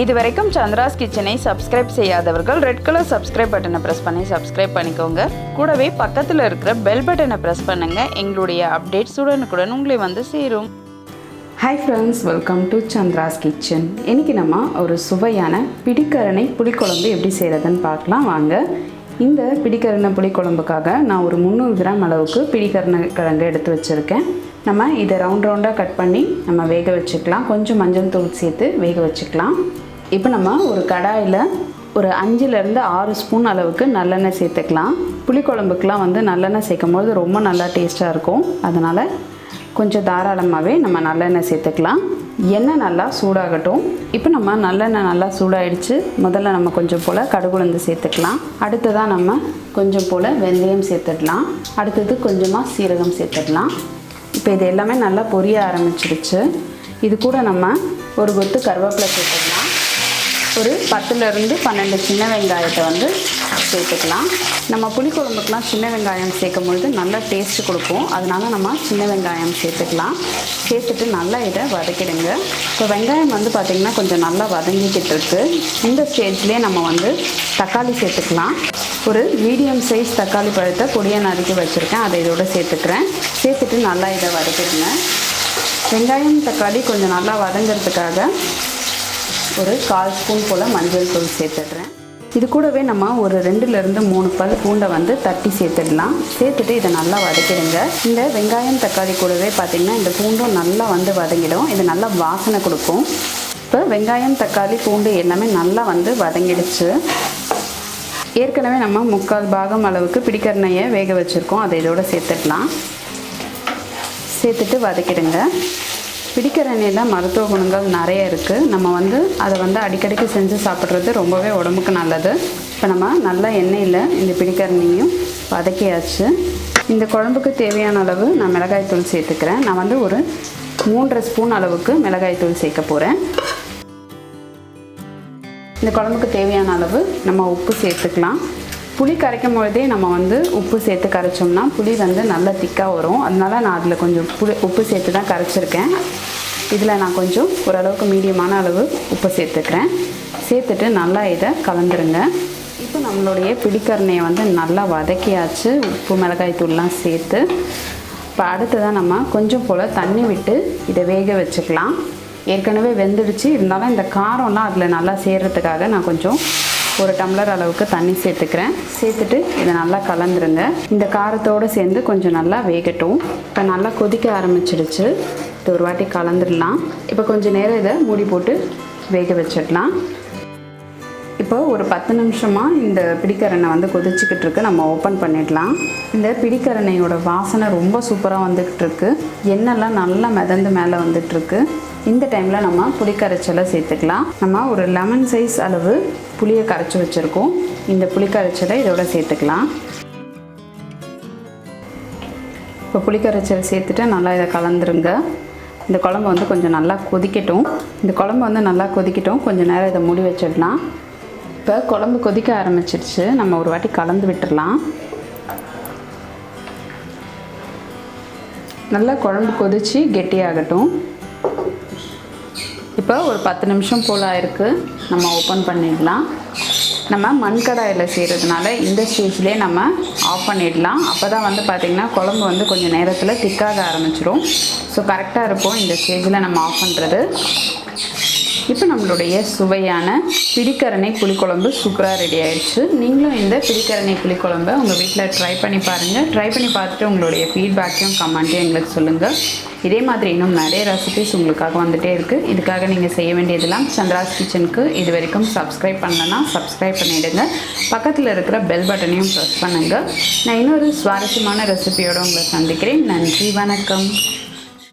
இதுவரைக்கும் சந்திராஸ் கிச்சனை சப்ஸ்கிரைப் செய்யாதவர்கள் ரெட் கலர் சப்ஸ்கிரைப் பட்டனை ப்ரெஸ் பண்ணி சப்ஸ்கிரைப் பண்ணிக்கோங்க. கூடவே பக்கத்தில் இருக்கிற பெல் பட்டனை ப்ரெஸ் பண்ணுங்கள். எங்களுடைய அப்டேட்ஸ் உடனுக்குடன் உங்களை வந்து சேரும். Hi friends, welcome to Chandra's kitchen. இன்றைக்கி நம்ம ஒரு சுவையான பிடிக்கரணை புளிக்குழம்பு எப்படி செய்கிறதுன்னு பார்க்கலாம் வாங்க. இந்த பிடிக்கரணை புளிக்குழம்புக்காக நான் ஒரு 300 கிராம் அளவுக்கு பிடிக்கரணை கிழங்கு எடுத்து வச்சுருக்கேன். நம்ம இதை ரவுண்டாக கட் பண்ணி நம்ம வேக வச்சுக்கலாம். கொஞ்சம் மஞ்சள் தூள் சேர்த்து வேக வச்சுக்கலாம். இப்போ நம்ம ஒரு கடாயில் ஒரு 5லேருந்து 6 ஸ்பூன் அளவுக்கு நல்லெண்ணெய் சேர்த்துக்கலாம். புளிக்குழம்புக்கெலாம் வந்து நல்லெண்ணெய் சேர்க்கும் போது ரொம்ப நல்லா டேஸ்ட்டாக இருக்கும். அதனால் கொஞ்சம் தாராளமாகவே நம்ம நல்லெண்ணெய் சேர்த்துக்கலாம். எண்ணெய் நல்லா சூடாகட்டும். இப்போ நம்ம நல்லெண்ணெய் நல்லா சூடாகிடுச்சு. முதல்ல நம்ம கொஞ்சம் போல் கடுகுலந்து சேர்த்துக்கலாம். அடுத்ததாக நம்ம கொஞ்சம் போல் வெந்தயம் சேர்த்துடலாம். அடுத்தது கொஞ்சமாக சீரகம் சேர்த்துடலாம். இப்போ இது எல்லாமே நல்லா பொரிய ஆரம்பிச்சிருச்சு. இது கூட நம்ம ஒரு கொத்து கருவேப்பிலை சேர்த்துக்கலாம். ஒரு 10லேருந்து 12 சின்ன வெங்காயத்தை வந்து சேர்த்துக்கலாம். நம்ம புளிக்குழம்புக்கெலாம் சின்ன வெங்காயம் சேர்க்கும் பொழுது நல்லா டேஸ்ட்டு கொடுக்கும். அதனால நம்ம சின்ன வெங்காயம் சேர்த்துக்கலாம். சேர்த்துட்டு நல்லா இதை வதக்கிடுங்க. இப்போ வெங்காயம் வந்து பார்த்திங்கன்னா கொஞ்சம் நல்லா வதங்கிக்கிட்டு இருக்குது. இந்த ஸ்டேஜ்லேயே நம்ம வந்து தக்காளி சேர்த்துக்கலாம். ஒரு மீடியம் சைஸ் தக்காளி பழத்தை பொடியை நறுக்கி வச்சுருக்கேன். அதை இதோட சேர்த்துக்கிறேன். சேர்த்துட்டு நல்லா இதை வதக்கிடுங்க. வெங்காயம் தக்காளி கொஞ்சம் நல்லா வதங்கிறதுக்காக ஒரு 1/4 ஸ்பூன் போல் மஞ்சள் தூள் சேர்த்துடுறேன். இது கூடவே நம்ம ஒரு 2லேருந்து 3 பல் பூண்டை வந்து தட்டி சேர்த்துடலாம். சேர்த்துட்டு இதை நல்லா வதக்கிடுங்க. இந்த வெங்காயம் தக்காளி கூடவே பார்த்திங்கன்னா இந்த பூண்டும் நல்லா வந்து வதங்கிடும். இது நல்லா வாசனை கொடுக்கும். இப்போ வெங்காயம் தக்காளி பூண்டு எல்லாமே நல்லா வந்து வதங்கிடுச்சு. ஏற்கனவே நம்ம 3/4 பாகம் அளவுக்கு பிடிக்கரணையை வேக வச்சுருக்கோம். அதை இதோட சேர்த்துடலாம். சேர்த்துட்டு வதக்கிடுங்க. பிடிக்கரணையில் மருத்துவ குணங்கள் நிறைய இருக்குது. நம்ம வந்து அதை வந்து அடிக்கடிக்கு செஞ்சு சாப்பிட்றது ரொம்பவே உடம்புக்கு நல்லது. இப்போ நம்ம நல்லா எண்ணெயில் இந்த பிடிக்கரணையும் வதக்கியாச்சு. இந்த குழம்புக்கு தேவையான அளவு நான் மிளகாய்த்தூள் சேர்த்துக்கிறேன். நான் வந்து ஒரு 3.5 ஸ்பூன் அளவுக்கு மிளகாய்த்தூள் சேர்க்க போகிறேன். இந்த குழம்புக்கு தேவையான அளவு நம்ம உப்பு சேர்த்துக்கலாம். புளி கரைக்கும் பொழுதே நம்ம வந்து உப்பு சேர்த்து கரைச்சோம்னா புளி வந்து நல்லா திக்காக வரும். அதனால நான் அதில் கொஞ்சம் உப்பு சேர்த்து தான் கரைச்சிருக்கேன். இதில் நான் கொஞ்சம் ஓரளவுக்கு மீடியமான அளவு உப்பு சேர்த்துக்கிறேன். சேர்த்துட்டு நல்லா இதை கலந்துருங்க. இப்போ நம்மளுடைய பிடிக்கரணையை வந்து நல்லா வதக்கியாச்சு. உப்பு மிளகாய் தூள்லாம் சேர்த்து இப்போ அடுத்ததான் நம்ம கொஞ்சம் போல் தண்ணி விட்டு இதை வேக வச்சுக்கலாம். ஏற்கனவே வெந்துடுச்சு. இருந்தாலும் இந்த காரம்லாம் அதில் நல்லா சேர்கிறதுக்காக நான் கொஞ்சம் 1 டம்ளர் அளவுக்கு தண்ணி சேர்த்துக்கிறேன். சேர்த்துட்டு இதை நல்லா கலந்துருங்க. இந்த காரத்தோடு சேர்ந்து கொஞ்சம் நல்லா வேகட்டும். இப்போ நல்லா கொதிக்க ஆரம்பிச்சிடுச்சு. இது ஒரு வாட்டி கலந்துடலாம். இப்போ கொஞ்சம் நேரம் இதை மூடி போட்டு வேக வச்சிடலாம். இப்போ ஒரு 10 நிமிஷமாக இந்த பிடிக்கரணை வந்து கொதிச்சுக்கிட்டு இருக்கு. நம்ம ஓப்பன் பண்ணிடலாம். இந்த பிடிக்கரணையோட வாசனை ரொம்ப சூப்பராக வந்துக்கிட்டு இருக்கு. எண்ணெய்லாம் நல்லா மிதந்து மேலே வந்துட்டுருக்கு. இந்த டைமில் நம்ம புளி கரைச்சலை சேர்த்துக்கலாம். நம்ம ஒரு லெமன் சைஸ் அளவு புளியை கரைச்சி வச்சுருக்கோம். இந்த புளி கரைச்சலை இதோட சேர்த்துக்கலாம். இப்போ புளி கரைச்சல் சேர்த்துட்டு நல்லா இதை கலந்துருங்க. இந்த குழம்பு வந்து கொஞ்சம் நல்லா கொதிக்கட்டும். இந்த குழம்பு வந்து நல்லா கொதிக்கட்டும். கொஞ்சம் நேரம் இதை மூடி வச்சிடலாம். இப்போ குழம்பு கொதிக்க ஆரம்பிச்சிருச்சு. நம்ம ஒரு வாட்டி கலந்து விட்டுடலாம். நல்லா குழம்பு கொதித்து கெட்டியாகட்டும். இப்போ ஒரு 10 நிமிஷம் போல் ஆயிருக்கு. நம்ம ஓப்பன் பண்ணிடலாம். நம்ம மண்கடாயில் செய்கிறதுனால இந்த ஸ்டேஜ்லேயே நம்ம ஆஃப் பண்ணிடலாம். அப்போ தான் வந்து பார்த்திங்கன்னா குழம்பு வந்து கொஞ்சம் நேரத்தில் திக்காக ஆரம்பிச்சிடும். ஸோ கரெக்டாக இருக்கும் இந்த ஸ்டேஜில் நம்ம ஆஃப் பண்ணுறது. இப்போ நம்மளுடைய சுவையான பிடிக்கரணை புளிக்குழம்பு சூப்பராக ரெடி ஆயிடுச்சு. நீங்களும் இந்த பிடிக்கரணை புளிக்குழம்பை உங்கள் வீட்டில் ட்ரை பண்ணி பாருங்கள். ட்ரை பண்ணி பார்த்துட்டு உங்களுடைய ஃபீட்பேக்கையும் கமெண்ட்டையும் எங்களுக்கு சொல்லுங்கள். இதே மாதிரி இன்னும் நிறைய ரெசிபிஸ் உங்களுக்காக வந்துகிட்டே இருக்குது. இதுக்காக நீங்கள் செய்ய வேண்டியதெல்லாம் சந்திராஸ் கிச்சனுக்கு இது வரைக்கும் சப்ஸ்கிரைப் பண்ணலன்னா சப்ஸ்கிரைப் பண்ணிவிடுங்க. பக்கத்தில் இருக்கிற பெல் பட்டனையும் ப்ரெஸ் பண்ணுங்கள். நான் இன்னொரு சுவாரஸ்யமான ரெசிபியோடு உங்களை சந்திக்கிறேன். நன்றி, வணக்கம்.